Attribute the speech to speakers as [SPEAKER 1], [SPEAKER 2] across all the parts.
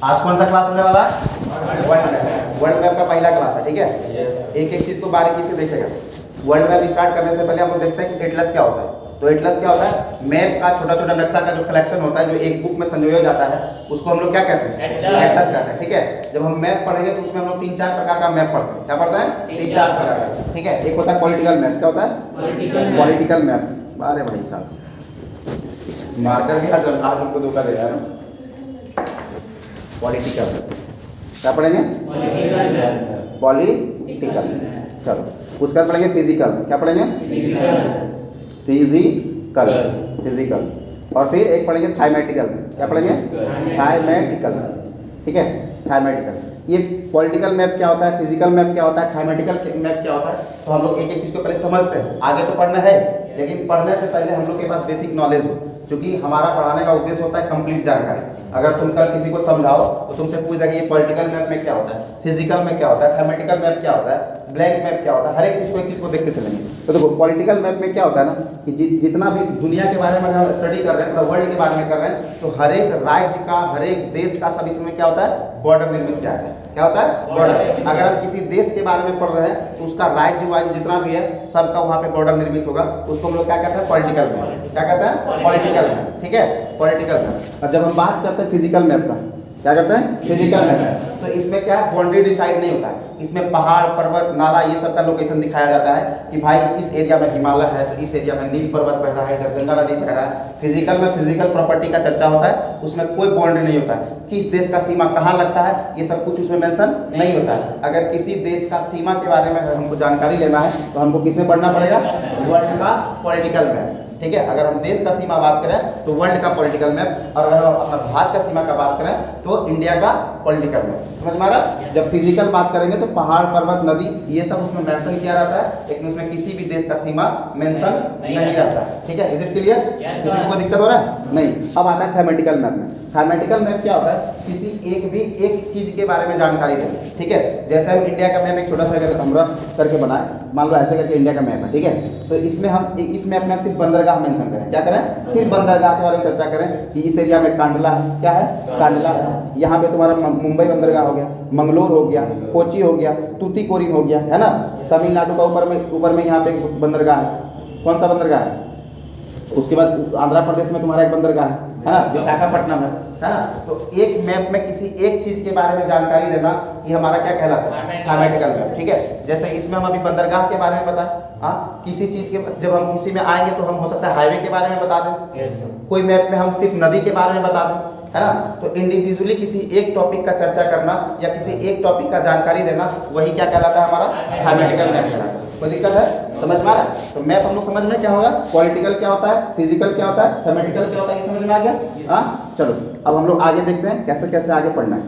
[SPEAKER 1] आज कौन सा क्लास होने वाला है? वर्ल्ड मैप का पहला क्लास है, ठीक है। एक एक चीज को बारीकी से देखेगा। वर्ल्ड मैप स्टार्ट करने से पहले हम लोग देखते हैं कि एटलस क्या होता है। तो एटलस क्या होता है? मैप का छोटा छोटा नक्शा का जो कलेक्शन होता है, जो एक बुक में संजोया जाता है, उसको हम लोग क्या कहते हैं? एटलस कहते हैं, ठीक है। जब हम मैप पढ़ेंगे तो उसमें हम लोग 3-4 प्रकार का मैप पढ़ते हैं। क्या पढ़ते हैं? 3-4 प्रकार का, ठीक है। एक होता है पॉलिटिकल मैप। क्या होता है? Political map. अरे भाई साहब मार्कर भी आज हमको धोखा दे रहा है। पॉलिटिकल क्या पढ़ेंगे? पॉलिटिकल। चलो उसके बाद पढ़ेंगे फिजिकल। क्या पढ़ेंगे? फिजिकल। और फिर एक पढ़ेंगे थाइमेटिकल। क्या पढ़ेंगे? थाइमेटिकल, ठीक है। थाइमेटिकल। ये पॉलिटिकल मैप क्या होता है, फिजिकल मैप क्या होता है, थाइमेटिकल मैप क्या होता है, तो हम लोग एक एक चीज़ को पहले समझते हैं। आगे तो पढ़ना है, लेकिन पढ़ने से पहले हम लोग के पास बेसिक नॉलेज हो, क्योंकि हमारा पढ़ाने का उद्देश्य होता है कंप्लीट जानकारी। अगर तुम कल किसी को समझाओ तो तुमसे पूछ देगा ये पॉलिटिकल मैप में क्या होता है, फिजिकल में क्या होता है, थैमेटिकल मैप क्या होता है, ब्लैंक मैप क्या होता है, हर एक चीज़ को देखते चलेंगे। तो देखो पॉलिटिकल मैप में क्या होता है ना कि जितना भी दुनिया के बारे में अगर हम स्टडी कर रहे हैं, पूरा वर्ल्ड के बारे में कर रहे हैं, तो हर एक राज्य का, हर एक देश का सब इसमें क्या होता है? बॉर्डर निर्मित किया जाता है। क्या होता है? बॉर्डर। अगर हम किसी देश के बारे में पढ़ रहे हैं तो उसका राज्य वाइज जितना भी है सबका वहाँ पे बॉर्डर निर्मित होगा। उसको हम लोग क्या कहते हैं? Political map. क्या कहते हैं? पॉलिटिकल मैप, ठीक है। Political map. और जब हम बात करते हैं फिजिकल मैप का, क्या करते हैं? Physical map. तो इसमें क्या है? बाउंड्री डिसाइड नहीं होता है। इसमें पहाड़, पर्वत, नाला, ये सब का लोकेशन दिखाया जाता है कि भाई इस एरिया में हिमालय है तो इस एरिया में नील पर्वत बह रहा है, इधर गंगा नदी बह रहा है। फिजिकल में फिजिकल प्रॉपर्टी का चर्चा होता है, उसमें कोई बाउंड्री नहीं होता है। किस देश का सीमा कहाँ लगता है ये सब कुछ उसमें मेंशन नहीं होता है। अगर किसी देश का सीमा के बारे में हमको जानकारी लेना है तो हमको किसमें पढ़ना पड़ेगा? वर्ल्ड का पॉलिटिकल मैप, ठीक है। अगर हम देश का सीमा बात करें तो वर्ल्ड का पॉलिटिकल मैप, और अगर हम अपना भारत का सीमा का बात करें तो इंडिया का पॉलिटिकल मैप। समझ में आ रहा? जब फिजिकल बात करेंगे तो पहाड़, पर्वत, नदी ये सब उसमें मेंशन किया रहता है, लेकिन उसमें किसी भी देश का सीमा मेंशन नहीं रहता है, ठीक है। Is it clear? किसी को कोई दिक्कत हो रहा है? नहीं। अब आता है थैमेटिकल मैप में। थैमेटिकल मैप क्या होता है? किसी एक चीज के बारे में जानकारी देना, ठीक है। जैसे हम इंडिया का मैप एक छोटा सा अगर हम रफ करके बनाए, मान लो ऐसे करके इंडिया का मैप है, ठीक है। तो इसमें हम इस मैप में सिर्फ बंदरगाह मेंशन करें। क्या करें? सिर्फ बंदरगाह के बारे में चर्चा करें कि इस एरिया में कांडला है। क्या है? कांडला है। यहाँ पे तुम्हारा मुंबई बंदरगाह हो गया, मंगलोर हो गया, कोची हो गया, तूतीकोरिन हो गया, है ना। तमिलनाडु का ऊपर में यहाँ पे एक बंदरगाह है। कौन सा बंदरगाह है? उसके बाद आंध्र प्रदेश में तुम्हारा एक बंदरगाह है ना, विशाखापट्टनम है ना। तो एक मैप में किसी एक चीज के बारे में जानकारी देना, ये हमारा क्या कहलाता है? थैमेटिकल मैप, ठीक है। जैसे इसमें हम अभी बंदरगाह के बारे में बताएं, हाँ। किसी चीज के जब हम किसी में आएंगे तो हम हो सकता है हाईवे के बारे में बता दें। कोई मैप में हम सिर्फ नदी के बारे में बता दें, है ना। तो इंडिविजुअली किसी एक टॉपिक का चर्चा करना या किसी एक टॉपिक का जानकारी देना, वही क्या कहलाता है? हमारा थैमेटिकल मैप कहलाता है। कोई दिक्कत है? समझ में आ रहा है? तो मैप हम लोग समझ में क्या होगा? पॉलिटिकल क्या होता है, फिजिकल क्या होता है, थैमेटिकल क्या होता है, ये समझ में आ गया? हाँ। चलो अब हम लोग आगे देखते हैं कैसे कैसे आगे पढ़ना है।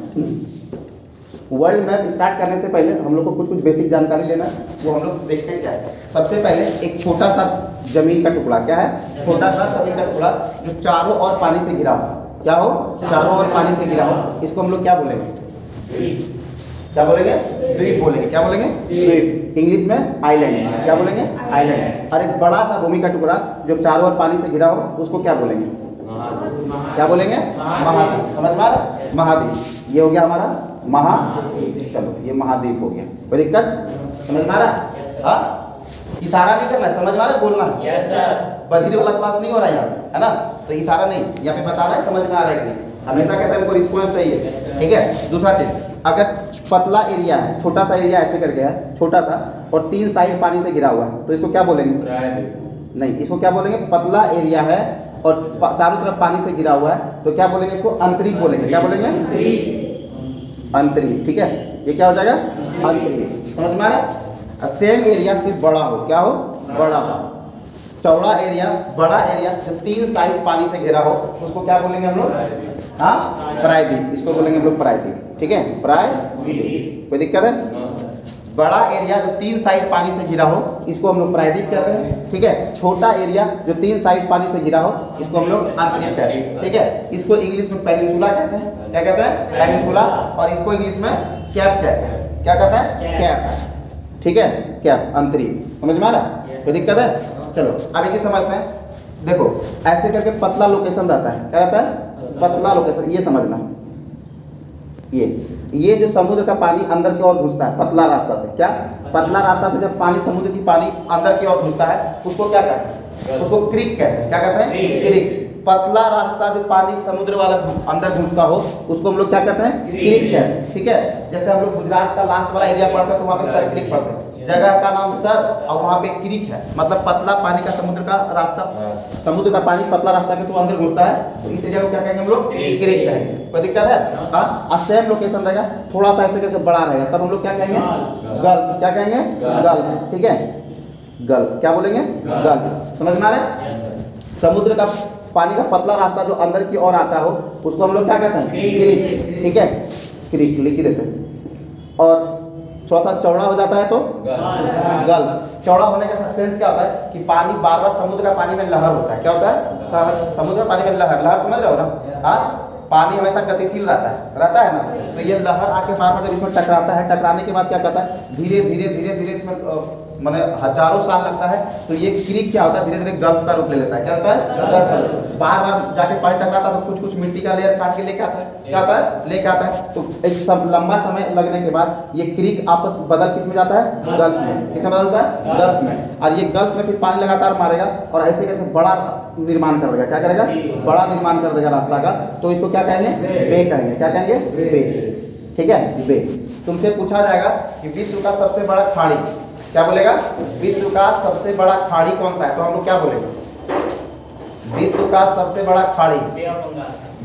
[SPEAKER 1] वर्ल्ड मैप स्टार्ट करने से पहले हम लोग को कुछ बेसिक जानकारी लेना है, वो हम लोग देखते हैं क्या है। सबसे पहले एक छोटा सा जमीन का टुकड़ा, क्या है? छोटा सा जमीन का टुकड़ा जो चारों ओर पानी से घिरा हो। क्या हो? चारों ओर पानी से घिरा हो। इसको हम लोग क्या बोलेंगे? क्या बोलेंगे? द्वीप बोलेंगे। क्या बोलेंगे? द्वीप। इंग्लिश में आइलैंड। क्या बोलेंगे? आइलैंड। और एक बड़ा सा भूमि का टुकड़ा जो चारों ओर पानी से घिरा हो, उसको क्या बोलेंगे? क्या बोलेंगे? महाद्वीप। समझ में आ रहा? महाद्वीप। ये हो गया हमारा महाद्वीप। चलो ये महाद्वीप हो गया। कोई दिक्कत? समझ में आ रहा? हाँ। इशारा नहीं करना है, समझ में आ रहा है? बोलना है। Yes sir. बधिर वाला क्लास नहीं हो रहा है यहाँ पे, है ना। तो इशारा नहीं, यहाँ पे बता रहा है समझ में आ रहा है कि नहीं। हमेशा कहते हैं हमको रिस्पॉन्स चाहिए, ठीक है। दूसरा चीज, अगर पतला एरिया है, छोटा सा एरिया ऐसे करके है, छोटा सा, और 3 साइड पानी से घिरा हुआ है, तो इसको क्या बोलेंगे? नहीं, इसको क्या बोलेंगे? पतला एरिया है और चारों तरफ पानी से घिरा हुआ है, तो क्या बोलेंगे? इसको अंतरीप बोलेंगे। क्या बोलेंगे? अंतरीप, ठीक है। ये क्या हो जाएगा? अंतरीप। समझ में आ रहा? सेम एरिया सिर्फ बड़ा हो। क्या हो? बड़ा हो। चौड़ा एरिया, बड़ा एरिया जो 3 साइड पानी से घिरा हो, उसको क्या बोलेंगे हम लोग? हाँ, प्रायद्वीप। इसको बोलेंगे हम लोग प्रायद्वीप, ठीक है। प्रायद्वीप। कोई दिक्कत है? बड़ा एरिया जो 3 साइड पानी से घिरा हो, इसको हम लोग प्रायद्वीप कहते हैं, ठीक है। छोटा एरिया जो 3 साइड पानी से घिरा हो, इसको हम लोग अंतरीप कहते हैं, ठीक है। इसको इंग्लिश में पेनिनसुला कहते हैं। क्या कहते हैं? पेनिनसुला। और इसको इंग्लिश में कैप कहते हैं। क्या कहते हैं? कैप, ठीक है। कैप, अंतरीप। समझ में आ रहा? कोई दिक्कत है? चलो अब एक समझते हैं। देखो ऐसे करके पतला लोकेशन रहता है। क्या रहता है? पतला लोकेशन। ये समझना, ये जो समुद्र का पानी अंदर की ओर घुसता है पतला रास्ता से, क्या पतला रास्ता से जब पानी समुद्र की पानी अंदर की ओर घुसता है उसको क्या कहते हैं? उसको क्रीक कहते हैं। क्या कहते हैं? क्रीक। पतला रास्ता जो पानी समुद्र वाला अंदर घुसता हो उसको हम लोग क्या कहते हैं? क्रीक कहते हैं। ठीक है, जैसे हम लोग गुजरात का लास्ट वाला एरिया पढ़ते हैं तो वहाँ पे सर क्रीक पढ़ते हैं, जगह का नाम सर और वहाँ पे क्रीक है, मतलब पतला पानी का समुद्र का रास्ता, समुद्र का पानी पतला रास्ता के तो अंदर घुसता है तो इस एरिया को क्या कहेंगे हम लोग? क्रीक कहेंगे। कोई दिक्कत है? हाँ, सेम लोकेशन रहेगा, थोड़ा सा ऐसे करके बड़ा रहेगा, तब हम लोग क्या कहेंगे? गल्फ। क्या कहेंगे? गल्फ। ठीक है, गल्फ। क्या बोलेंगे? गल्फ। समझ में आ रहा है? समुद्र का पानी का पतला रास्ता जो अंदर की ओर आता हो उसको हम लोग क्या कहते हैं? क्रीक। ठीक है, क्रीक लिख ही देते हैं। और थोड़ा सा चौड़ा हो जाता है तो गल्फ। चौड़ा होने का सेंस क्या होता है कि पानी बार बार समुद्र का पानी में लहर होता है। क्या होता है? समुद्र का पानी में लहर, लहर समझ रहे हो ना? हाँ, पानी हमेशा गतिशील रहता है ना, तो ये लहर आके बार बार जब इसमें टकराता है, टकराने के बाद क्या करता है? धीरे धीरे धीरे धीरे इसमें माने हजारों साल लगता है तो ये क्रीक क्या होता है? धीरे धीरे गल्फ का रूप ले लेता है। क्या होता है? गल्फ का रूप। बार बार जाके पानी टकराता है तो कुछ कुछ मिट्टी का लेयर काट के लेके आता है। क्या आता है? लेके आता है। तो एक सब लंबा समय लगने के बाद ये क्रीक आपस बदल किस में जाता है? गल्फ में। किसमें बदलता है? गल्फ में। और ये गल्फ में फिर पानी लगातार मारेगा और ऐसे करके बड़ा निर्माण कर देगा। क्या करेगा? बड़ा निर्माण कर देगा रास्ता का, तो इसको क्या कहेंगे? बे कहेंगे। क्या कहेंगे? बे। ठीक है, बे। तुमसे पूछा जाएगा कि विश्व का सबसे बड़ा खाड़ी, क्या बोलेगा? विश्व का सबसे बड़ा खाड़ी कौन सा है? तो हम लोग क्या बोलेंगे? विश्व का सबसे बड़ा खाड़ी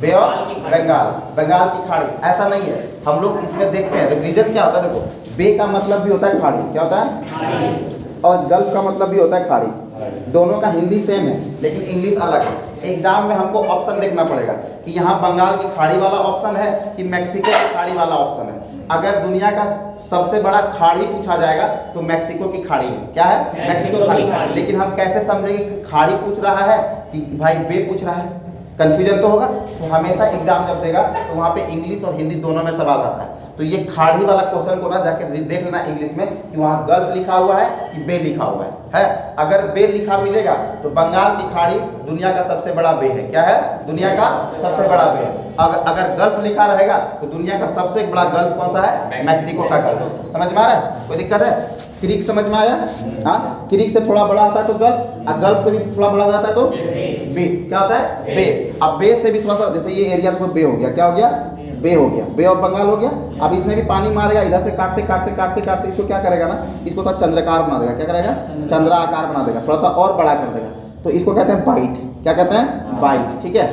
[SPEAKER 1] बे ऑफ बंगाल, बंगाल की खाड़ी। ऐसा नहीं है, हम लोग इसमें देखते हैं रीजन क्या होता है। देखो, बे का मतलब भी होता है खाड़ी, क्या होता है? और गल्फ का मतलब भी होता है खाड़ी। दोनों का हिंदी सेम है लेकिन इंग्लिश अलग है। एग्जाम में हमको ऑप्शन देखना पड़ेगा कि यहाँ बंगाल की खाड़ी वाला ऑप्शन है कि मैक्सिको की खाड़ी वाला ऑप्शन है। अगर दुनिया का सबसे बड़ा खाड़ी पूछा जाएगा तो मैक्सिको की खाड़ी है। क्या है? मैक्सिको खाड़ी। लेकिन हम कैसे समझेंगे कि खाड़ी पूछ रहा है कि भाई बे पूछ रहा है? कंफ्यूजन तो होगा। तो हमेशा एग्जाम जब देगा तो वहाँ पे इंग्लिश और हिंदी दोनों में सवाल रहता है। तो ये खाड़ी वाला क्वेश्चन को ना जाके देख लेना इंग्लिश में कि वहाँ गल्फ लिखा हुआ है कि बे लिखा हुआ है? अगर बे लिखा मिलेगा तो बंगाल की खाड़ी दुनिया का सबसे बड़ा बे है। क्या है? दुनिया का सबसे बड़ा बे है। अगर गल्फ लिखा रहेगा तो दुनिया का सबसे बड़ा गल्फ कौन सा है? मैक्सिको का गल्फ। समझ में आ रहा है? कोई दिक्कत है? क्रीक समझ में आया? हाँ, क्रीक से थोड़ा बड़ा होता है तो गल्फ, और गल्फ से भी थोड़ा बड़ा हो जाता है तो बे। क्या होता है? बे। अब बे से भी थोड़ा सा, जैसे ये एरिया तो बे हो गया। क्या हो गया? बे हो गया, बे ऑफ बंगाल हो गया। अब इसमें भी पानी मारेगा, इधर से काटते काटते काटते काटते इसको क्या करेगा ना, इसको थोड़ा चंद्राकार बना देगा। क्या करेगा? चंद्राकार बना देगा, थोड़ा सा और बड़ा कर देगा। तो इसको कहते हैं बाइट। क्या कहते हैं? बाइट। ठीक है,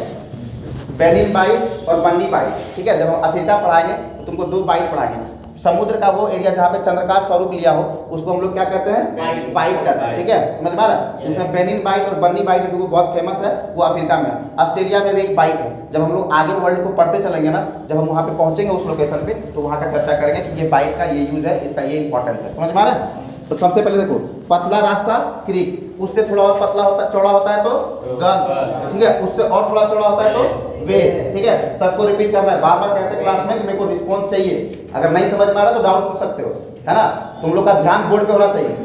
[SPEAKER 1] बेनिन बाइट और बन्नी बाइट। ठीक है, जब हम अफ्रीका पढ़ाएंगे तो तुमको दो बाइट पढ़ाएंगे। समुद्र का वो एरिया जहाँ पे चंद्रकार स्वरूप लिया हो उसको हम लोग क्या कहते हैं? बाइट कहते हैं। ठीक है, समझ में आ रहा है? इसमें बेनिन बाइट और बन्नी बाइट जो बहुत फेमस है वो अफ्रीका में है। ऑस्ट्रेलिया में भी एक बाइट है। जब हम लोग आगे वर्ल्ड को पढ़ते चलेंगे ना, जब हम वहाँ पे पहुँचेंगे उस लोकेशन पे तो वहाँ का चर्चा करेंगे कि ये बाइट का ये यूज है, इसका ये इंपॉर्टेंस है। समझ में आ रहा है? तो सबसे पहले देखो, पतला रास्ता क्रीक, उससे थोड़ा और पतला होता है, चौड़ा होता है तो गल्फ। ठीक है, उससे और थोड़ा चौड़ा होता है तो वे। ठीक है, सबको रिपीट करना है। बार बार कहते हैं क्लास में कि मेरे को रिस्पॉन्स चाहिए। अगर नहीं समझ में आ रहा तो डाउट पूछ सकते हो, है ना? तुम लोग का ध्यान बोर्ड पे होना चाहिए।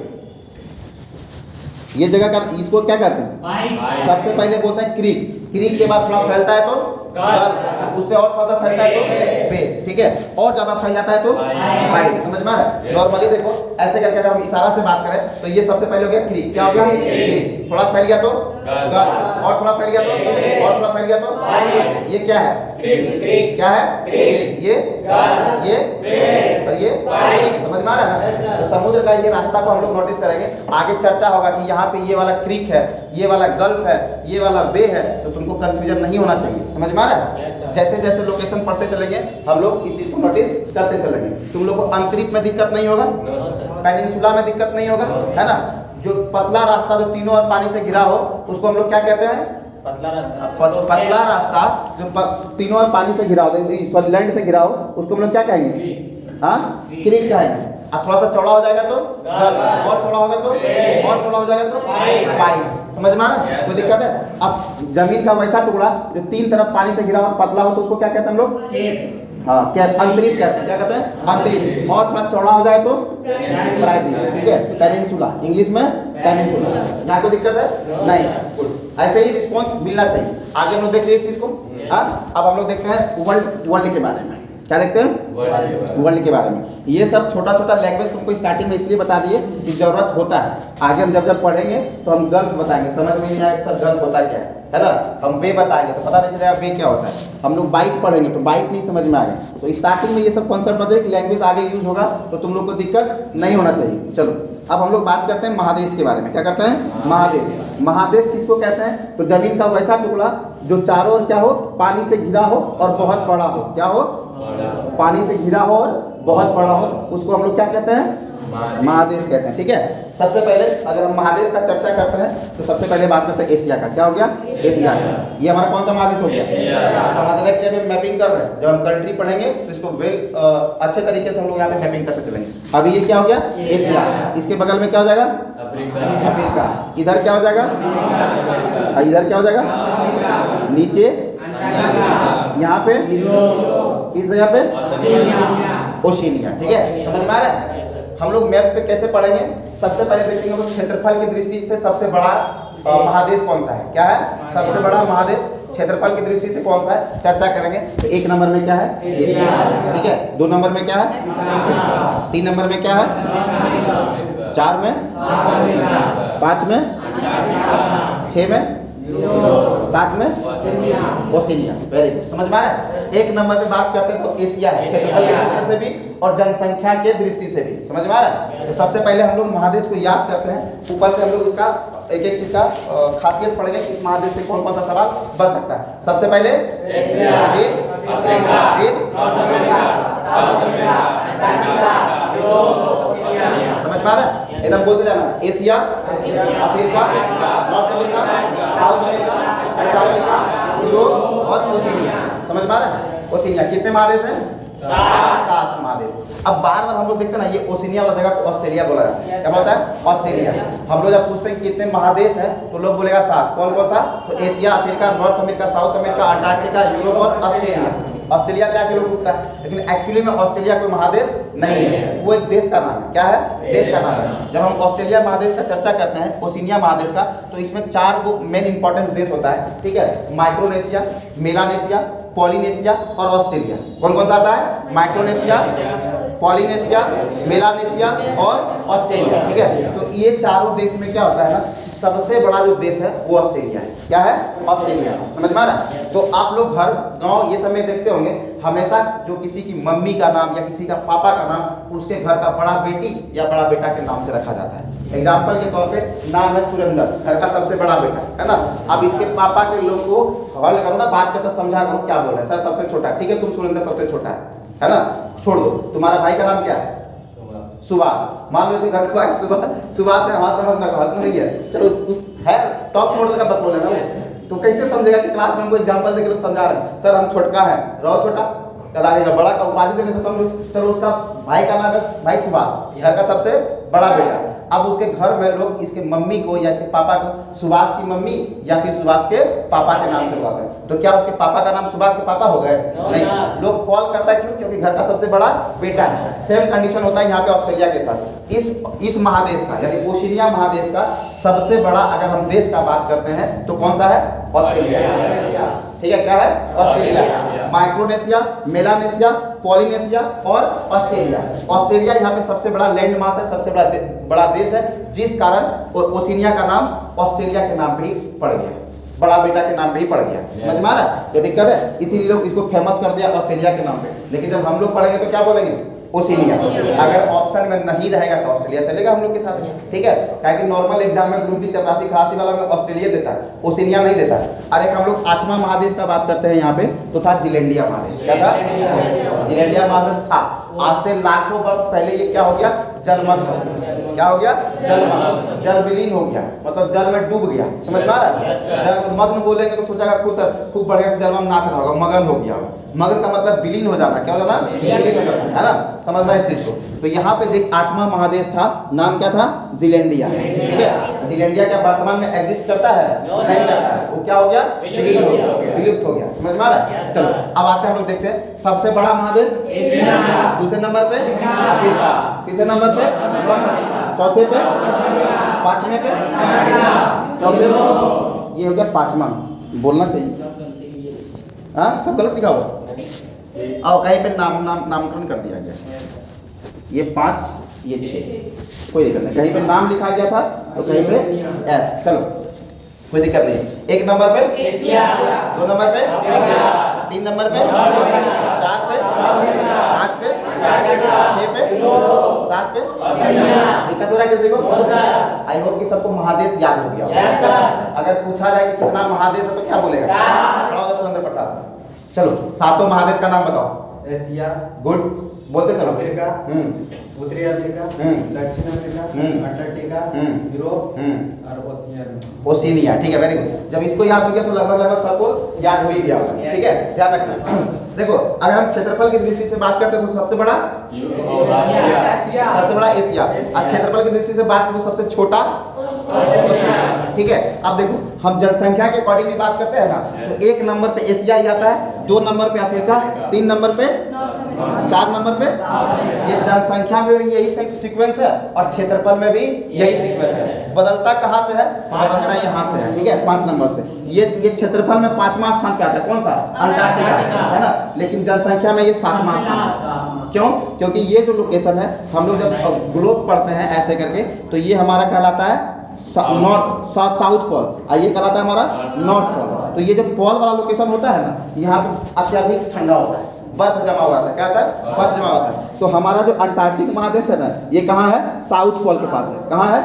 [SPEAKER 1] ये जगह का इसको क्या कहते हैं? सबसे पहले बोलते हैं क्रीक, क्रीक के बाद थोड़ा फैलता है तो गल्फ, उससे और थोड़ा सा फैलता है तो बे। ठीक है, और ज्यादा फैल जाता है तो बाइट। समझ में आ रहा है? नॉर्मली देखो ऐसे करके अगर हम इशारा से बात करें तो ये सबसे पहले हो गया क्रीक। क्या हो गया? क्रीक। थोड़ा फैल गया तो गल्फ, और थोड़ा फैल गया तो, और थोड़ा फैल गया तो ये क्या है? क्रीक। क्या है? क्रीक। ये और ये समझ में आ रहा है ना? तो समुद्र का ये रास्ता को हम लोग नोटिस करेंगे। आगे चर्चा होगा कि यहाँ पे ये वाला क्रीक है, ये वाला गल्फ है, ये वाला बे है, तो तुमको कंफ्यूजन नहीं होना चाहिए। समझ में आ रहा है? जैसे जैसे लोकेशन पढ़ते चलेंगे हम लोग इस चीज को नोटिस करते चलेंगे। तुम लोग को अंतरिक्ष में दिक्कत नहीं होगा, पेनिनसुला में दिक्कत नहीं होगा, है ना? जो पतला रास्ता जो तीनों ओर पानी से घिरा हो उसको हम लोग क्या कहते हैं? पतला रास्ता जो तीनों ओर पानी से घिरा हो, सॉरी लैंड से घिरा हो, उसको हम लोग क्या कहेंगे? हाँ, क्रीक कहेंगे। अब थोड़ा सा चौड़ा हो जाएगा तो गल्फ, और चौड़ा होगा तो, और चौड़ा हो जाएगा तो बाइट। समझ में आ रहा है? कोई दिक्कत है? अब जमीन का वैसा टुकड़ा जो तीन तरफ पानी से घिरा और पतला हो तो उसको क्या कहते हैं हम लोग? हाँ, क्या अंतरिक्ष कहते हैं। क्या कहते हैं? अंतरिक्ष। और थोड़ा चौड़ा हो जाए तो प्रायद्वीप। ठीक है, पेनिनसुला, इंग्लिश में पेनिनसुला। यहाँ कोई दिक्कत है? नहीं। ऐसे ही रिस्पॉन्स मिलना चाहिए। आगे हम लोग देख रहे हैं इस चीज को। हाँ, अब हम लोग देखते हैं वर्ल्ड के बारे में। क्या देखते हैं? वर्ल्ड के बारे में। ये सब छोटा छोटा लैंग्वेज तुमको स्टार्टिंग में इसलिए बता दिए कि जरूरत होता है। आगे हम जब पढ़ेंगे तो हम गल्फ बताएंगे, समझ में नहीं आएगा सर गल्फ होता क्या है ना। हम वे बताएंगे तो पता नहीं चलेगा वे क्या होता है। हम लोग बाइट पढ़ेंगे तो बाइट नहीं समझ में आएगा। तो स्टार्टिंग में ये सब कॉन्सेप्ट हो जाए कि लैंग्वेज आगे यूज होगा तो तुम लोग को दिक्कत नहीं होना चाहिए। चलो अब हम लोग बात करते हैं महादेश के बारे में। क्या करते हैं? महादेश। महादेश किसको कहते हैं? तो जमीन का वैसा टुकड़ा जो चारों ओर क्या हो, पानी से घिरा हो और बहुत बड़ा हो। क्या हो? पानी से घिरा हो और बहुत बड़ा हो, उसको हम लोग क्या कहते हैं? महादेश कहते हैं। ठीक है, सबसे पहले अगर हम महादेश का चर्चा करते हैं तो सबसे पहले बात करते हैं एशिया का। क्या हो गया? एशिया का। ये हमारा कौन सा महादेश हो गया? समझने के लिए हम मैपिंग कर रहे हैं। जब हम कंट्री पढ़ेंगे तो इसको अच्छे तरीके से हम लोग यहाँ पे मैपिंग करते चलेंगे। अभी ये क्या हो गया? एशिया। इसके बगल में क्या हो जाएगा? अफ्रीका। इधर क्या हो जाएगा? इधर क्या हो जाएगा? नीचे यहाँ पे, इस जगह पे ओशिनिया। ठीक है, समझ में आ रहा है? हम लोग मैप पे कैसे पढ़ेंगे? सबसे पहले देखेंगे हम लोग क्षेत्रफल की दृष्टि से सबसे बड़ा महादेश कौन सा है। क्या है? सबसे बड़ा महादेश क्षेत्रफल की दृष्टि से कौन सा है, चर्चा करेंगे। तो 1 नंबर में क्या है? एशिया। ठीक है, 2 नंबर में क्या है? 3 नंबर में क्या है? 4 में, 5 में, 6 में, 7 में ओशिनिया। वेरी गुड, समझ में आ रहा है? 1 नंबर पे बात करते हैं तो एशिया है, क्षेत्रफल की दृष्टि से भी और जनसंख्या के दृष्टि से भी। समझ में आ रहा है? तो सबसे पहले हम लोग महादेश को याद करते हैं। ऊपर से हम लोग उसका एक एक चीज का खासियत पढ़ेंगे कि इस महादेश से कौन कौन सा सवाल बन सकता है। सबसे पहले समझ में आ रहा है? एकदम बोलते जाना। Asia, Africa, north America, south America, Antarctica, Europe और ओशिनिया। समझ में आ रहा है? ओशिनिया कितने महादेश हैं? 7 महादेश। अब बार बार हम लोग देखते हैं ना, ये ओशिनिया वाला जगह को ऑस्ट्रेलिया बोला जाता है। क्या बोलता है? ऑस्ट्रेलिया। हम लोग जब पूछते हैं कितने महादेश हैं तो लोग बोलेगा 7। कौन कौन सा? तो Asia, Africa, north America, south America, Antarctica, Europe और ऑस्ट्रेलिया। ऑस्ट्रेलिया पे आके लोग पूछता है, लेकिन एक्चुअली में ऑस्ट्रेलिया कोई महादेश नहीं है, वो एक देश का नाम है। क्या है? देश का नाम है। जब हम ऑस्ट्रेलिया महादेश का चर्चा करते हैं, ओशिनिया महादेश का, तो इसमें 4 वो मेन इंपॉर्टेंट देश होता है। ठीक है, माइक्रोनेशिया, मेलानेशिया, पॉलिनेशिया और ऑस्ट्रेलिया। कौन कौन सा आता है? माइक्रोनेशिया, पॉलिनेशिया, मेलानेशिया और ऑस्ट्रेलिया। ठीक है, तो ये चारों देश में क्या होता है ना, सबसे बड़ा जो देश है वो ऑस्ट्रेलिया है। क्या है? ऑस्ट्रेलिया। समझ में आ रहा है? तो आप लोग घर गांव ये सब में देखते होंगे, हमेशा जो किसी की मम्मी का नाम या किसी का पापा का नाम उसके घर का बड़ा बेटी या बड़ा बेटा के नाम से रखा जाता है। एग्जाम्पल के तौर पे नाम है सुरेंद्र, घर का सबसे बड़ा बेटा है ना। अब इसके पापा के लोग को हॉल करो ना, बात करता समझा करो क्या बोल रहे हैं। सर सबसे छोटा, ठीक है तुम सुरेंद्र सबसे छोटा है ना, छोड़ दो। तुम्हारा भाई का नाम क्या है? सुभाष। मान लो इसे घर का भाई सुभाष है, वहां समझना हंसना नहीं है। चलो उस है टॉप मॉडल का बकवास है ना वो, तो कैसे समझेगा कि क्लास में हमको एग्जांपल देके लोग समझा रहे हैं सर हम छोटका है, रहो छोटा, कदालेगा बड़ा का उपाधि देने तो समझो। चलो उसका भाई का नाम है भाई सुभाष, घर का सबसे बड़ा बेटा। अब उसके घर में लोग इसके मम्मी को या इसके पापा को सुभाष की मम्मी या फिर सुभाष के पापा के नाम से बुलाते हैं। तो क्या उसके पापा का नाम सुभाष के पापा हो गए? नहीं। लोग कॉल करता है क्यों? क्योंकि घर का सबसे बड़ा बेटा है। सेम कंडीशन होता है यहाँ पे ऑस्ट्रेलिया के साथ। इस महादेश का यानी ओशिनिया महादेश का सबसे बड़ा अगर हम देश का बात करते हैं तो कौन सा है? ऑस्ट्रेलिया। ठीक है, क्या है? ऑस्ट्रेलिया। माइक्रोनेशिया, मेलानेशिया, पॉलिनेशिया और ऑस्ट्रेलिया। ऑस्ट्रेलिया यहाँ पे सबसे बड़ा लैंड मास है, सबसे बड़ा देश है, जिस कारण ओशिनिया का नाम ऑस्ट्रेलिया के नाम पे ही पड़ गया, बड़ा बेटा के नाम पे ही पड़ गया। समझ में आ रहा है? ये दिक्कत है, इसीलिए लोग इसको फेमस कर दिया ऑस्ट्रेलिया के नाम पे। लेकिन जब हम लोग पढ़ेंगे तो क्या बोलेंगे? ओशिनिया। अगर ऑप्शन में नहीं रहेगा तो ऑस्ट्रेलिया चलेगा हम लोग के साथ, ठीक है। क्योंकि नॉर्मल एग्जाम में ग्रुप डी 84 वाला में ऑस्ट्रेलिया देता है, ओशिनिया नहीं देता है। अरे हम लोग 8वां महादेश का बात करते हैं यहाँ पे, तो था जिलैंडिया महादेश। क्या था? जिलैंडिया महादेश था। आज से लाखों वर्ष पहले ये क्या हो गया? जलमग्न हो गया। क्या हो गया? जलमग्न, जल विलीन हो गया, मतलब जल में डूब गया। समझ में आ रहा है? जलमग्न बोलेंगे तो सोचेगा खूब बढ़िया से जल में नाच रहा होगा, मगन हो गया होगा। मगन का मतलब विलीन हो जाना। क्या हो जाना? विलीन हो जाना, है ना। समझना इस चीज को। तो यहाँ पे देख 8वां महादेश था, नाम क्या था? जिलैंडिया। ठीक है, जिलैंडिया क्या वर्तमान में एग्जिस्ट करता है? नहीं करता है। वो क्या हो गया? विलीन हो गया, विलुप्त हो गया। समझ में आ रहा है? चलो अब आते हैं हम लोग देखते हैं सबसे बड़ा महादेश एशिया, दूसरे नंबर पे अफ्रीका, तीसरे नंबर पे नॉर्थ अमेरिका, चौथे पे, पांचवें पे, चौथे पे, ये हो गया 5वां। बोलना चाहिए, हाँ सब गलत लिखा हुआ। और कहीं पे नामकरण कर दिया गया, ये 5 ये 6, कोई दिक्कत नहीं। कहीं पे नाम लिखा गया था तो कहीं पे एस, चलो कोई दिक्कत नहीं। 1 नंबर पे एशिया, 2 नंबर पे अफ्रीका, 3 नंबर पे 4 पे 5 पे 6 पे 7 पे। दिक्कत हो रहा है किसी को? आई होप कि सबको महादेश याद हो गया। अगर पूछा जाए कि कितना महादेश है तो क्या बोलेगा? सुरेंद्र प्रसाद। चलो 7 महादेश का नाम बताओ।
[SPEAKER 2] एशिया,
[SPEAKER 1] गुड, बोलते चलो।
[SPEAKER 2] अमेरिका, उत्तरी अमेरिका, दक्षिण अमेरिका, अंटार्कटिका, यूरोप और
[SPEAKER 1] ओशिनिया। ठीक है, वेरी गुड। जब इसको याद हो गया तो लगभग सबको याद हो ही गया होगा। ठीक है, ध्यान रखना। देखो अगर हम क्षेत्रफल की दृष्टि से बात करते हैं तो सबसे बड़ा एशिया, और क्षेत्रफल की दृष्टि से बात करें तो सबसे छोटा। ठीक है, अब देखो हम जनसंख्या के अकॉर्डिंगली बात करते हैं ना, तो 1 नंबर पे एशिया ही आता है, 2 नंबर पे अफ्रीका, 3 नंबर पे, 4 नंबर पे। ये जनसंख्या में भी यही सीक्वेंस है और क्षेत्रफल में भी यही सीक्वेंस है। बदलता कहाँ से है? बदलता यहाँ से है। ठीक है, 5 नंबर से ये क्षेत्रफल में 5वां स्थान पे आता है। कौन सा? अंटार्कटिका, है ना। लेकिन जनसंख्या में ये 7वां स्थान है। क्यों? क्योंकि ये जो लोकेशन है, हम लोग जब ग्लोब पढ़ते हैं ऐसे करके, तो ये हमारा कहलाता है नॉर्थ साउथ पोल, और ये कहलाता है हमारा नॉर्थ पोल। तो ये जो पोल वाला लोकेशन होता है ना, यहाँ पे अत्यधिक ठंडा होता है, बर्फ जमा हुआ है। क्या होता है? बर्फ जमा होता है। तो हमारा जो अंटार्कटिक महादेश है ना, ये कहाँ है? साउथ पोल के पास है। कहाँ है?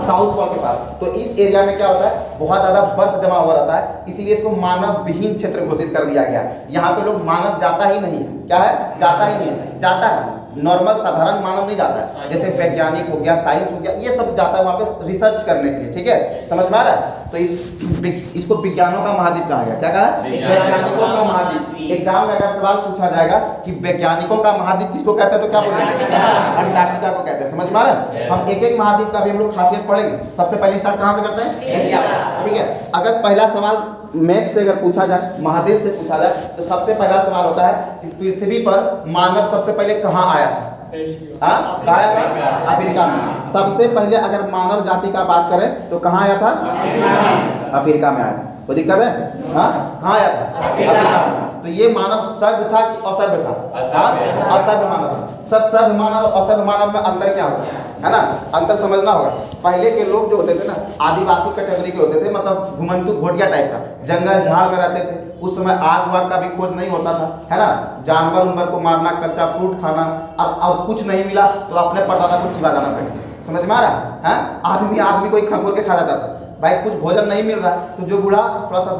[SPEAKER 1] साउथ पोल के पास। तो इस एरिया में क्या होता है? बहुत ज़्यादा बर्फ जमा हुआ रहता है, इसीलिए इसको मानव विहीन क्षेत्र घोषित कर दिया गया है। यहाँ पे लोग मानव जाता ही नहीं है। क्या है? जाता ही नहीं है। जाता है नॉर्मल साधारण मानव नहीं जाता है, जैसे वैज्ञानिक हो गया, साइंस हो गया, ये सब जाता है वहाँ पे रिसर्च करने के लिए। ठीक है, समझ में आ रहा है? तो इसको विज्ञानों का महाद्वीप कहा गया। क्या कहा? वैज्ञानिकों का महाद्वीप। एग्जाम में अगर सवाल पूछा जाएगा कि वैज्ञानिकों का महाद्वीप किसको कहते हैं तो क्या बोलेंगे? अंटार्कटिका को कहते हैं। समझ में आ रहा है? हम एक महाद्वीप का भी हम लोग खासियत पढ़ेंगे। सबसे पहले स्टार्ट कहाँ से करते हैं? एशिया। ठीक है, अगर पहला सवाल मैप से अगर पूछा जाए, महादेश से पूछा जाए, तो सबसे पहला सवाल होता है कि पृथ्वी पर मानव सबसे पहले कहाँ आया था? अफ्रीका में। सबसे पहले अगर मानव जाति का बात करें तो कहाँ आया था? अफ्रीका में आया था। कोई दिक्कत है? कहाँ आया था? अफ्रीका में। तो ये मानव सभ्य था कि असभ्य था? असभ्य मानव। सभ्य मानव और असभ्य मानव में अंतर क्या होता है ना? अंतर समझना होगा। पहले के लोग जो होते थे ना, आदिवासी कैटेगरी के होते थे, मतलब घुमंतु घोटिया टाइप का, जंगल झाड़ में रहते थे। उस समय आग वाग का भी खोज नहीं होता था, है ना। जानवर उनवर को मारना, कच्चा फ्रूट खाना, और कुछ नहीं मिला तो अपने परदादा को चिबा जाना बैठ के। समझ में आ रहा है? आदमी को ही खंगोर के खा जाता था। भाई कुछ भोजन नहीं मिल रहा तो जो बूढ़ा थोड़ा सा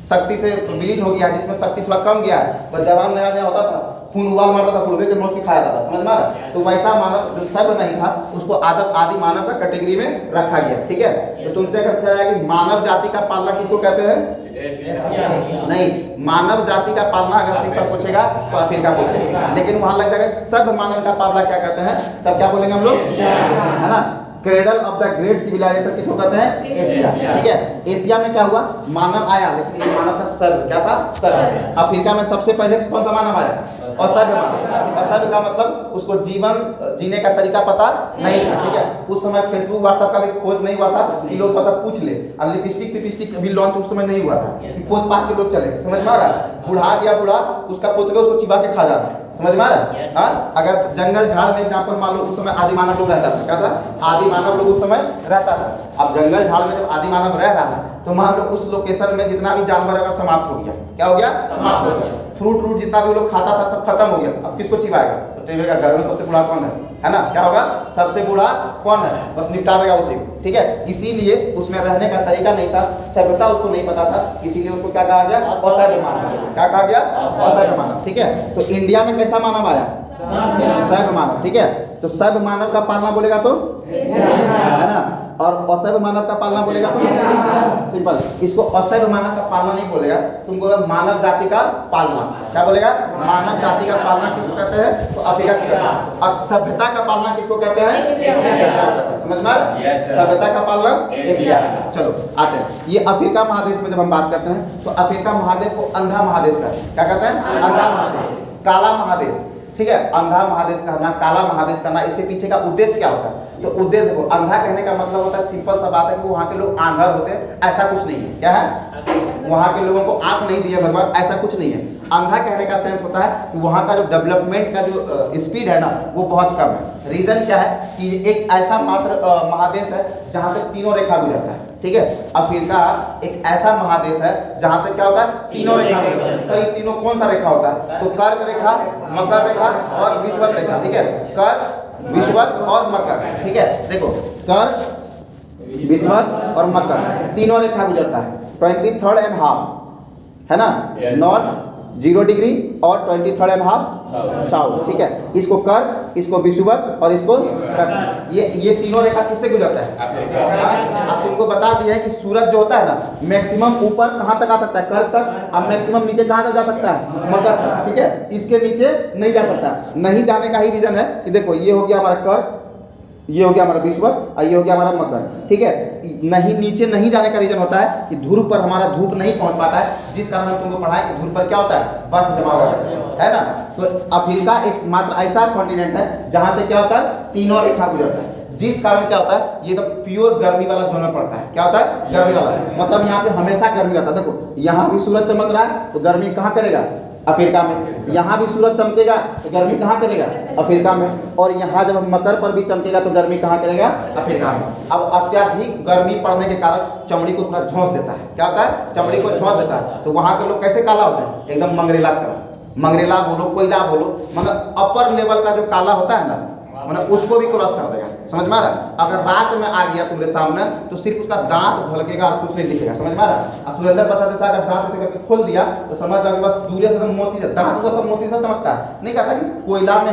[SPEAKER 1] शक्ति से विलीन हो गया, जिसमें शक्ति थोड़ा कम गया है, वह जवान नया नया होता था, खून उबाल मारता था, फुलवे के नोच के खाया था। समझ में आ रहा है? तो वैसा मानव जो सभ्य नहीं था, उसको आदि मानव का कैटेगरी में रखा गया। ठीक है, तो तुमसे अगर पूछा जाए कि मानव जाति का पालना किसको कहते हैं? नहीं, मानव जाति का पालना अगर सिंपल पूछेगा तो अफ्रीका पूछेगा, लेकिन वहां लग जाएगा सब मानव का पालना क्या कहते हैं, तब क्या बोलेंगे हम लोग? है ना। Cradle of the great civilisation किसको कहते हैं? एशिया। ठीक है, एशिया में क्या हुआ? मानव आया, लेकिन ये मानव था सभ्य। क्या था? सभ्य। अफ्रीका में सबसे पहले कौन सा मानव आया? असभ्य मानव। असभ्य का मतलब उसको जीवन जीने का तरीका पता नहीं था। ठीक है, उस समय फेसबुक व्हाट्सएप का भी खोज नहीं हुआ था कि लोग थोड़ा सा पूछ ले, और लिपस्टिक भी लॉन्च उस समय नहीं हुआ था कि पोत पात के लोग चले। समझ में आ रहा है? बुढ़ा गया बूढ़ा, उसका पोतवे उसको चिबा के खा जा रहा है। समझ में आ रहा है? हाँ, अगर जंगल झाड़ में एग्जाम्पल मान लो, उस समय आदि मानव लोग रहता था। क्या था? आदि मानव लोग उस समय रहता था। अब जंगल झाड़ में जब आदि मानव रह रहा है, तो मान लो उस लोकेशन में जितना भी जानवर अगर समाप्त हो गया, क्या हो गया? समाप्त हो गया। फ्रूट जितना भी लोग खाता था सब खत्म हो गया। अब किसको चिबाएगा? तो टीवी का घर में सबसे बूढ़ा कौन है ना? क्या होगा? सबसे बूढ़ा कौन है? बस निपटा देगा उसी को। ठीक है, इसीलिए उसमें रहने का तरीका नहीं था, सभ्यता उसको नहीं पता था, इसीलिए उसको क्या कहा गया? असभ्य मानव। क्या कहा गया? असभ्य मानव। ठीक है, तो इंडिया में कैसा मानव आया? सभ्य मानव। ठीक है, तो सभ्य मानव का पालना बोलेगा तो, है ना, और असभ्य मानव का पालना बोलेगा तो सिंपल। इसको असभ्य मानव का पालना नहीं बोलेगा, बोलेगा मानव जाति का पालना। क्या बोलेगा? मानव जाति का पालना किसको कहते हैं? तो अफ्रीका को कहते हैं। और सभ्यता का पालना किसको कहते हैं? एशिया। समझ में आ रहा है? सभ्यता का पालना एशिया। चलो आते हैं, ये अफ्रीका महादेश में जब हम बात करते हैं तो अफ्रीका महादेश को अंधा महादेश कहते हैं। क्या कहते हैं? अंधा महादेश, काला महादेश, ठीक है, अंधा महादेश कहना, काला महादेश कहना, इसके पीछे का उद्देश्य क्या होता है? तो उद्देश्य देखो, अंधा कहने का मतलब होता है, सिंपल सा बात है कि वहाँ के लोग आंधर होते हैं, ऐसा कुछ नहीं है। क्या है? वहाँ के लोगों को आंख नहीं दिया भगवान, ऐसा कुछ नहीं है। अंधा कहने का सेंस होता है कि वहाँ का जो डेवलपमेंट का जो स्पीड है ना वो बहुत कम है। रीजन क्या है कि एक ऐसा मात्र महादेश है जहाँ से तीनों रेखा गुजरता है। ठीक है, अफ्रीका एक ऐसा महादेश है जहाँ से क्या होता है? तीनों रेखा गुजरता है। सर ये तीनों कौन सा रेखा होता है? तो कर्क रेखा, मकर रेखा और विषुवत रेखा। ठीक है, कर्क, विषुवत और मकर। ठीक है, देखो कर्क, विषुवत और मकर तीनों रेखा गुजरता है। 23 एंड हाफ है ना, नॉर्थ 0 डिग्री और 23.5 साउथ। ठीक है, इसको कर्क, इसको विषुवत और इसको कर्क, ये तीनों रेखा किससे गुजरता है? आप तुमको बता दिया है कि सूरज जो होता है ना मैक्सिमम ऊपर कहाँ तक आ सकता है? कर्क तक। अब मैक्सिमम नीचे कहाँ तक जा सकता है? मकर तक। ठीक है, इसके नीचे नहीं जा सकता। नहीं जाने का ही रीजन है कि देखो ये हो गया हमारा कर्क, ये हो गया हमारा विषुवत और ये हो गया हमारा मकर। ठीक है, नहीं नीचे नहीं जाने का रीजन होता है कि ध्रुव पर हमारा धूप नहीं पहुंच पाता है, जिस कारण हम तुमको पढ़ाएं कि ध्रुव पर क्या होता है? बर्फ जमा हुआ है ना। तो अफ्रीका एक मात्र ऐसा कॉन्टिनेंट है जहां से क्या होता है? तीनों रेखा गुजरता है, जिस कारण क्या होता है? ये तो प्योर गर्मी वाला जोन में पड़ता है। क्या होता है? गर्मी वाला, मतलब यहाँ पे हमेशा गर्मी रहता है। देखो यहाँ भी सूरज चमक रहा है तो गर्मी कहाँ करेगा? अफ्रीका में। यहाँ भी सूरज चमकेगा तो गर्मी कहाँ करेगा? अफ्रीका में। और यहाँ जब मकर पर भी चमकेगा तो गर्मी कहाँ करेगा? अफ्रीका में। अब अत्यधिक गर्मी पड़ने के कारण चमड़ी को पूरा झोंस देता है। क्या होता है? चमड़ी को झोंस देता है। तो वहाँ के लोग कैसे काला होते हैं? एकदम मंगरेला की तरह। मंगरेला बोलो, कोयला बोलो, मतलब अपर लेवल का जो काला होता है ना, मतलब उसको भी क्रॉस कर देगा। समझ में आ रहा? अगर रात में आ गया तुम्हारे सामने तो सिर्फ उसका दांत झलकेगा और कुछ नहीं दिखेगा। समझ में आ रहा? सुरेंद्र प्रसाद जैसा अगर दांत ऐसे करके खोल दिया तो समझ जाओगे बस दूर से एकदम मोती से दांत सबका मोती से चमकता है। नहीं कहता कि कोयला में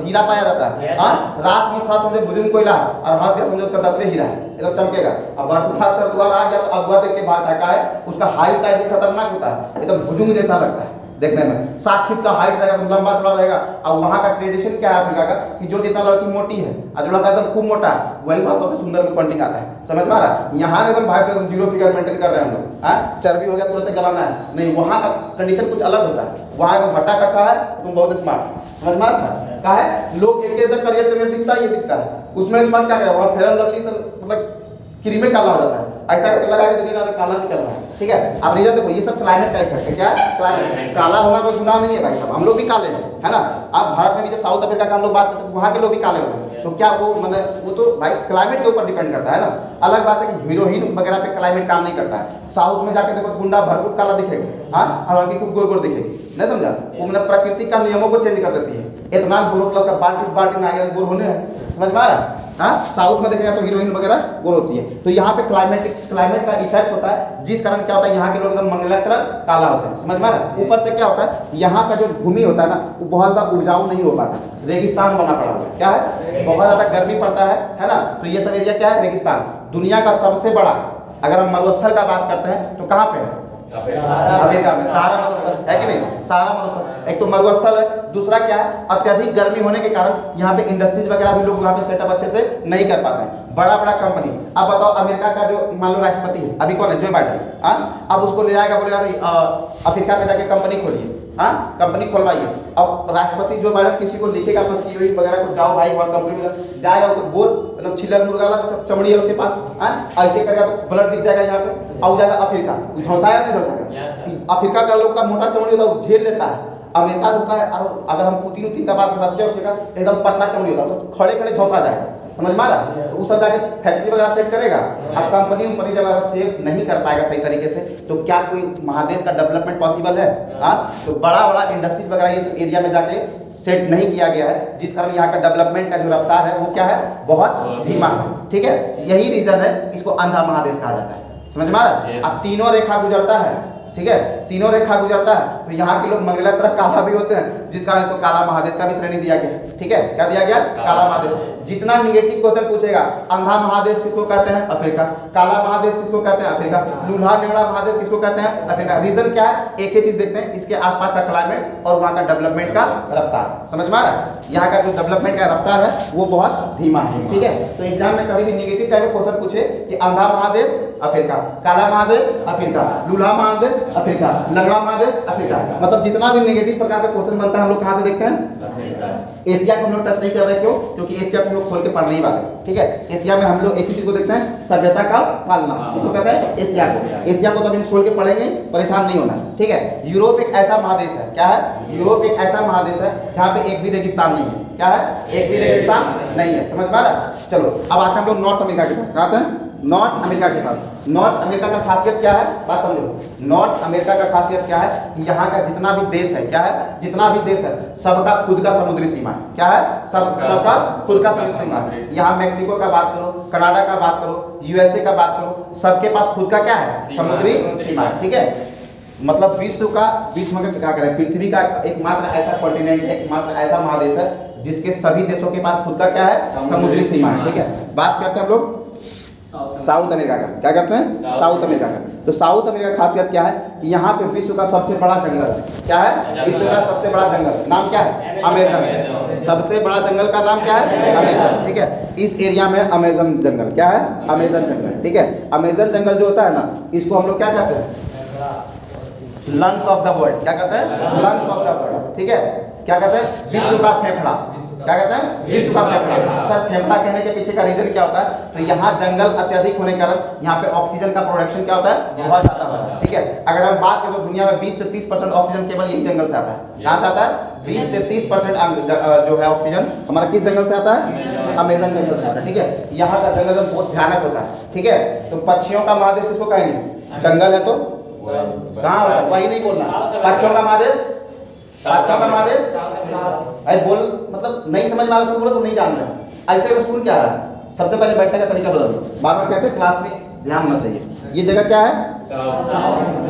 [SPEAKER 1] हीरा पाया जाता है। हाँ, रात में थोड़ा समझो भुजुंग कोयला और हाथ के समझो उसका दांत में हीरा है, एकदम चमकेगा। अब बर्तुआर आ गया तो अगुआ देख के बात है, उसका हाइट टाइट भी खतरनाक होता है, एकदम भुजुंग जैसा लगता है देखने में। 7 फीट का हाइट रहेगा, तो लंबा चौड़ा रहेगा। और वहाँ का ट्रेडिशन क्या है अफ्रीका का कि जो जितना लड़की मोटी है और जो लड़का एकदम खूब मोटा है वही वहाँ सबसे सुंदर में पॉइंटिंग आता है। समझ में आ रहा? यहाँ एकदम भाई एकदम 0 फिगर मेंटेन कर रहे हैं हम लोग। हाँ, चर्बी हो गया तुरंत गलाना है नहीं, वहाँ का कंडीशन कुछ अलग होता है। वहाँ एकदम भट्टा कट्टा है, तुम बहुत स्मार्ट। समझ में आ रहा? कहा है लोग एक जैसा करियर दिखता है, ये दिखता है, उसमें स्मार्ट क्या करे? वहाँ फेयर लवली तो मतलब क्रीमे काला हो जाता है, ऐसा करके लगा के देखिएगा तो काला निकल रहा है। ठीक है, अब रीजन देखो, ये सब क्लाइमेट टाइप है। क्या क्लाइमेट? काला होना कोई गुनाह नहीं है भाई साहब, हम लोग भी काले हैं, है ना। अब भारत में भी जब साउथ अफ्रीका का हम लोग बात करते हैं तो वहाँ के लोग भी काले होते हैं, तो क्या वो मतलब वो तो भाई क्लाइमेट के ऊपर डिपेंड करता है ना। अलग बात है कि हीरोइन वगैरह पे क्लाइमेट काम नहीं करता है। साउथ में जाके देखो गुंडा भरपूर काला दिखेगा, हाँ, और लड़की खूब गोर गोर दिखेगी। नहीं समझा? वो मतलब प्रकृति का नियमों को चेंज कर देती है। इतना ग्लो प्लस का बाल्टी आ गया गोर होने है। समझ में आ रहा? हाँ, साउथ में देखेगा तो हीरोइन वगैरह गोर होती है। तो यहाँ पे क्लाइमेट का इफेक्ट होता है, जिस कारण क्या होता है यहाँ के लोग एकदम मंगला तरह काला होते हैं। समझ में आ रहा? ऊपर से क्या होता है, यहाँ का जो भूमि होता है ना वो बहुत ज़्यादा उपजाऊ नहीं हो पाता, रेगिस्तान बना पड़ा हुआ है। क्या है? बहुत ज़्यादा गर्मी पड़ता है ना। तो ये सब एरिया क्या है? रेगिस्तान। दुनिया का सबसे बड़ा अगर हम मरुस्थल का बात करते हैं तो कहाँ पे है? अफ्रीका में सहारा मरुस्थल है कि नहीं? सहारा मरुस्थल एक तो मरुस्थल है, दूसरा क्या है? अत्यधिक गर्मी होने के कारण यहाँ पे इंडस्ट्रीज वगैरह भी लोग वहाँ पे सेटअप अच्छे से नहीं कर पाते हैं। बड़ा कंपनी, अब बताओ अमेरिका का जो मान लो राष्ट्रपति है अभी कौन है? Joe Biden. हाँ, अब उसको ले जाएगा, बोलेगा भाई अफ्रीका में जाके कंपनी खोलिए, हाँ कंपनी खोलवाइए। अब राष्ट्रपति जो बाइडेन किसी को लिखेगा अपना सीईओ वगैरह को, जाओ भाई वहाँ कंपनी में जाएगा, तो गोल मतलब छिलर मुर्गा वाला चमड़ी है उसके पास, हाँ ऐसे करेगा तो ब्लड दिख जाएगा यहाँ पे। और जाएगा अफ्रीका, झोंसाया नहीं झोंसाएगा। अफ्रीका का लोग का मोटा चमड़ी होता है वो झेल लेता है। अमेरिका का और अगर हम पुतिन का बात रशिया का एकदम पतला चमड़ी होता है तो खड़े खड़े झोंसा जाएगा। समझ में आ रहा? तो उस सब जाके फैक्ट्री वगैरह सेट करेगा। अब कंपनी जब अगर सेट नहीं कर पाएगा सही तरीके से तो क्या कोई महादेश का डेवलपमेंट पॉसिबल है? हाँ, तो बड़ा इंडस्ट्रीज वगैरह ये सब एरिया में जाके सेट नहीं किया गया है, जिस कारण यहाँ का डेवलपमेंट का जो रफ्तार है वो क्या है? बहुत धीमा है। ठीक है, यही रीजन है इसको अंधा महादेश कहा जाता है। समझ में आ रहा है? अब तीनों रेखा गुजरता है, ठीक है, तीनों रेखा गुजरता है तो यहाँ के लोग मंगला तरह काला भी होते हैं, जिस कारण इसको काला महादेश का भी श्रेणी दिया गया। ठीक है, क्या दिया गया? काला महादेश। जितना निगेटिव क्वेश्चन पूछेगा, अंधा महादेश किसको कहते हैं? अफ्रीका। काला महादेश किसको कहते हैं? अफ्रीका। लूल्हा नेवड़ा महादेव किसको कहते हैं? अफ्रीका। रीजन क्या है? एक ही चीज देखते हैं, इसके आसपास का क्लाइमेट और वहाँ का डेवलपमेंट का रफ्तार। समझ में आ रहा है? यहाँ का जो डेवलपमेंट का रफ्तार है वो बहुत धीमा है। ठीक है, तो एग्जाम में कभी भी निगेटिव टाइप का क्वेश्चन पूछे कि अंधा महादेश अफ्रीका, काला महादेश अफ्रीका, लूल्हा महादेश महादेश अफ्रीका, लंगड़ा महादेश अफ्रीका। मतलब जितना भी नेगेटिव प्रकार का क्वेश्चन बनता है हम लोग कहाँ से देखते हैं? एशिया को हम लोग टच नहीं कर रहे, क्यों? क्योंकि एशिया को हम लोग खोल के पढ़ने ही वाले, ठीक है। एशिया में हम लोग एक ही चीज को देखते हैं, सभ्यता का पालना, इसको कहते हैं एशिया को। एशिया को तो हम खोल के पढ़ेंगे, परेशान नहीं होना, ठीक है। यूरोप एक ऐसा महादेश है, क्या है? यूरोप एक ऐसा महादेश है जहाँ पे एक भी रेगिस्तान नहीं है, क्या है? एक भी रेगिस्तान नहीं है, समझ पा रहा? चलो अब आते हैं हम लोग नॉर्थ अमेरिका के पास। कहाँ आते हैं? नॉर्थ अमेरिका के पास। नॉर्थ अमेरिका का खासियत क्या है? बात समझो। नॉर्थ अमेरिका का खासियत क्या है? यहाँ का जितना भी देश है, क्या है? जितना भी देश है सबका खुद का समुद्री सीमा है, क्या है? सबका खुद का समुद्री सीमा है। यहाँ मैक्सिको का बात करो, कनाडा का बात करो, यूएसए का बात करो, सबके पास खुद का क्या है? समुद्री सीमा है, ठीक है। मतलब विश्व में क्या करें, पृथ्वी का एकमात्र ऐसा कॉन्टिनेंट है, एकमात्र ऐसा महादेश है जिसके सभी देशों के पास खुद का क्या है? समुद्री सीमा है, ठीक है। बात करते हैं हम लोग साउथ अमेरिका का। क्या करते हैं? साउथ अमेरिका का। तो साउथ अमेरिका का खासियत क्या है कि यहाँ पे विश्व का सबसे बड़ा जंगल है, क्या है? विश्व का सबसे बड़ा जंगल, नाम क्या है? अमेजन। सबसे बड़ा जंगल का नाम क्या है? अमेजन, ठीक है। इस एरिया में अमेजन जंगल, क्या है? अमेजन जंगल, ठीक है। अमेजन जंगल जो होता है ना, इसको हम लोग क्या कहते हैं? Lungs of the world. क्या कहते हैं? लंग्स ऑफ द वर्ल्ड, ठीक है। क्या कहते हैं? विश्व का फेफड़ा। क्या कहते हैं? विश्व का फेफड़ा। सर फेफड़ा कहने के पीछे का रीजन क्या होता है? तो यहाँ जंगल अत्यधिक होने के कारण यहाँ पे ऑक्सीजन का प्रोडक्शन क्या होता है? बहुत ज्यादा होता है, ठीक है। अगर हम बात करें तो दुनिया में 20 से 30% ऑक्सीजन केवल यही जंगल से आता है। कहाँ से आता है? 20 से 30% जो है ऑक्सीजन हमारा किस जंगल से आता है? अमेजन जंगल से आता है, ठीक है। यहाँ का जंगल बहुत भयानक होता है, ठीक है। तो पक्षियों का महादेश किसको कहेंगे? जंगल है तो कहाँ होता है? वही नहीं बोलना। पक्षियों का महादेश, पक्षियों का महादेश। अरे बोल, मतलब नहीं समझ में आ रहा बोलो, सब नहीं जान रहे, ऐसे में सुन क्या रहा है? सबसे पहले बैठने का तरीका बदलो। बार बार कहते हैं क्लास में ध्यान होना चाहिए। ये जगह क्या है?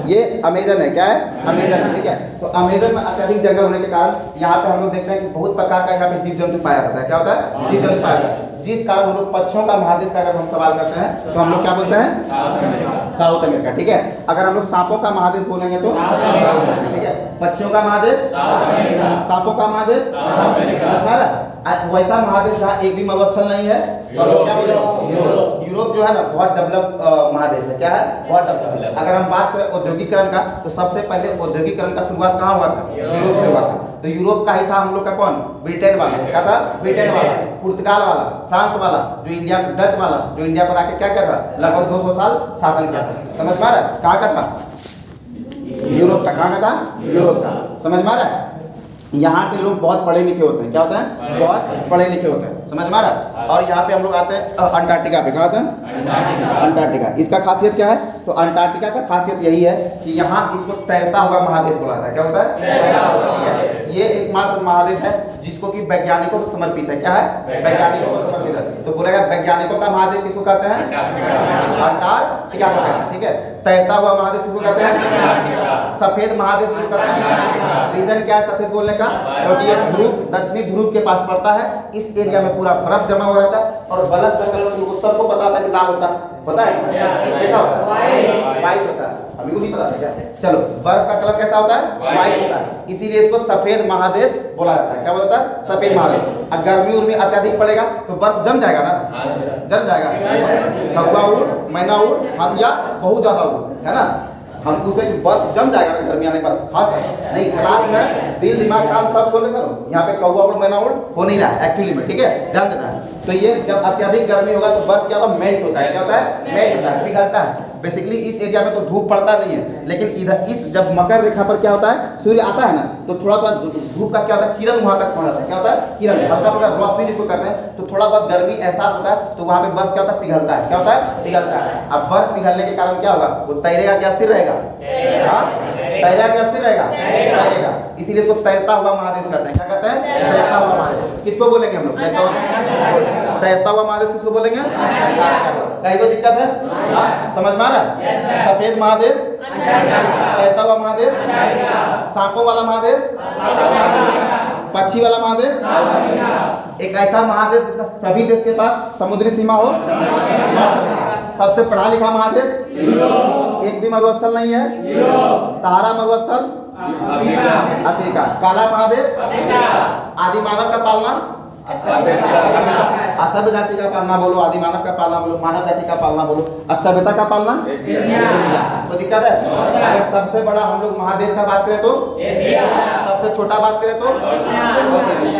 [SPEAKER 1] ये अमेजन है, क्या है? अमेजन है, ठीक है। तो अमेजन में अत्यधिक जंगल होने के कारण यहाँ पे हम लोग देखते हैं कि बहुत प्रकार का यहाँ पे जीव जंतु पाया जाता है। क्या होता है? जीव जंतु पाया जाता है, जिस कारण हम लोग पक्षियों का महादेश का अगर हम सवाल करते हैं तो हम लोग क्या बोलते हैं? साउथ अमेरिका, ठीक है। अगर हम लोग सांपों का महादेश बोलेंगे तो साउथ अमेरिका, ठीक है। पक्षियों का महादेश, सांपों का महादेश, समझ पा रहा? वैसा महादेश जहाँ एक भी मरुस्थल नहीं है तो हम लोग क्या बोलेंगे? यूरोप जो है ना बहुत डेवलप महादेश है, क्या है? बहुत डेवलप। अगर हम बात करें औद्योगिकरण का तो सबसे पहले औद्योगिकरण का शुरुआत कहाँ हुआ था? यूरोप से हुआ था। तो यूरोप का ही था हम लोग का कौन? ब्रिटेन वाला। क्या था? ब्रिटेन वाला, पुर्तगाल वाला, फ्रांस वाला, जो इंडिया, डच वाला जो इंडिया पर आके क्या था? लगभग 200 साल शासन किया था। समझ पा रहा है? कहाँ का था? यूरोप का। कहाँ का था? यूरोप का। समझ में आ रहा है? यहाँ के लोग बहुत पढ़े लिखे होते हैं, क्या होता है? बहुत पढ़े लिखे होते हैं, समझ में आ रहा है? और यहाँ पे हम लोग आते हैं अंटार्कटिका पे। कहाँ आते हैं? अंटार्कटिका। इसका खासियत क्या है? तो अंटार्कटिका का खासियत यही है कि यहाँ इसको तैरता हुआ महादेश बोला जाता है। क्या होता है? तैरता हुआ, ठीक है। ये एकमात्र महादेश है जिसको कि वैज्ञानिकों को समर्पित है। क्या है? वैज्ञानिकों को समर्पित है। तो बोलेगा वैज्ञानिकों का महादेश किसको कहते हैं? अंटार्कटिका कहते हैं, ठीक है। तैरता हुआ महादेश किसको कहते हैं? सफेद महादेश किसको कहते हैं? रीजन क्या है सफेद बोलने का? क्योंकि ये ध्रुव, दक्षिणी ध्रुव के पास पड़ता है। इस एरिया में पूरा बर्फ जमा हो रहता है और बर्फ का कलर तुमको सबको पता होता है कि लाल होता है, पता है? कैसा होता है? व्हाइट होता है। अभी को नहीं पता है क्या? चलो, बर्फ का कलर कैसा होता है? व्हाइट होता है। इसीलिए इसको सफेद महादेश बोला जाता है। क्या बोलता है? सफेद महादेश। अगर गर्मी उर्मी अत्यधिक पड़ेगा तो बर्फ जम जाएगा ना, जम जाएगा। कौवा उड़, मैना उड़, हाथिया बहुत ज्यादा उड़, है ना। हम पूछते हैं कि बर्फ जम जाएगा ना गर्मी आने के बाद? हाँ सर। नहीं, क्लास में दिल दिमाग कान सब खोल करो। यहाँ पे कौवा उड़ मैना उड़ हो नहीं रहा है एक्चुअली में, ठीक है, ध्यान देना है। तो ये जब अत्यधिक गर्मी होगा तो बर्फ क्या होगा? मेल्ट होता है। क्या होता है? मेल्ट होता है, पिघलता है। बेसिकली इस एरिया में तो धूप पड़ता नहीं है, लेकिन इधर इस जब मकर रेखा पर क्या होता है? सूर्य आता है ना, तो थोड़ा थोड़ा धूप का क्या होता है? किरण वहां तक पहुंच जाता है। क्या होता है? किरण, हल्का हल्का रोशनी जिसको कहते हैं। तो थोड़ा बहुत गर्मी एहसास होता है तो वहां पे बर्फ क्या होता है? पिघलता है। क्या होता है? पिघलता है। अब बर्फ पिघलने के कारण क्या होगा? वो तैरेगा क्या? स्थिर रहेगा? हाँ, तैरेगा क्या? स्थिर रहेगा? तैरेगा। इसीलिए इसको तैरता हुआ महादेश कहते हैं। क्या कहते हैं? तैरता हुआ महादेश। किसको बोलेंगे हम लोग? तैरता हुआ महादेश किसको बोलेंगे? कहीं कोई दिक्कत है? समझ में आ रहा है? सफेद महादेश, तैरता हुआ महादेश, सांपों वाला महादेश, पक्षी वाला महादेश, एक ऐसा महादेश जिसका सभी देश के पास समुद्री सीमा हो, सबसे पढ़ा लिखा महादेश, एक भी मरुस्थल नहीं है, सहारा मरुस्थल अफ्रीका, काला महादेश, आदि मानव का पालना असभ्य जाति का पालना बोलो, आदि मानव का पालना बोलो, मानव जाति का पालना बोलो, असभ्यता का पालना एशिया। तो दिक्कत है? अगर सबसे बड़ा हम लोग महादेश का बात करें तो एशिया, सबसे छोटा बात करें तो ओशिनिया।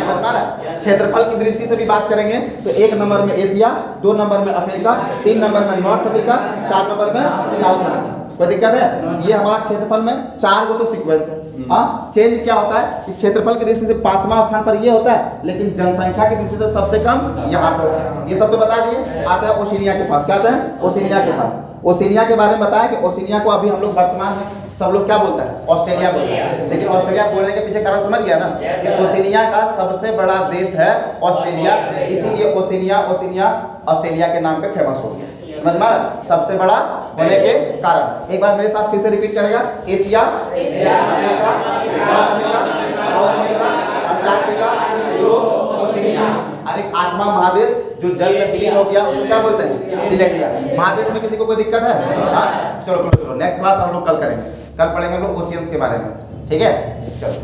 [SPEAKER 1] समझ में आ रहा है? क्षेत्रफल की दृष्टि से भी बात करेंगे तो 1 नंबर में एशिया, 2 नंबर में अफ्रीका, 3 नंबर में नॉर्थ अफ्रीका, 4 नंबर में साउथ अफ्रीका। कोई दिक्कत है? ये हमारा क्षेत्रफल में 4 गो तो सीक्वेंस है। हाँ, चेंज क्या होता है कि क्षेत्रफल की दृष्टि से 5वां स्थान पर ये होता है, लेकिन जनसंख्या की दृष्टि से सबसे कम यहाँ पर होता है। ये सब तो बता दिए। आता है ओशिनिया के पास। क्या आता है? ओशिनिया के पास। ओशिनिया के बारे में बताया कि ओशिनिया को अभी हम लोग वर्तमान में सब लोग क्या बोलता है? ऑस्ट्रेलिया बोलता है। लेकिन ऑस्ट्रेलिया बोलने के पीछे कारण समझ गया ना कि ओशिनिया का सबसे बड़ा देश है ऑस्ट्रेलिया, इसीलिए ओशिनिया ऑस्ट्रेलिया के नाम पे फेमस हो गया। समझ में आ रहा? सबसे बड़ा होने के कारण। एक बार मेरे साथ फिर से रिपीट करेगा। Asia, Africa, north Africa, south Africa, Antarctica, Europe, Oceania. और एक 8वां महादेश जो जल में विलीन हो गया उसको क्या बोलते हैं? सिलेक्टिया। महादेश में किसी को कोई दिक्कत है? हाँ, चलो नेक्स्ट क्लास हम लोग कल करेंगे। कल पढ़ेंगे हम लोग ओशियंस के बारे में। ठीक है, चलो।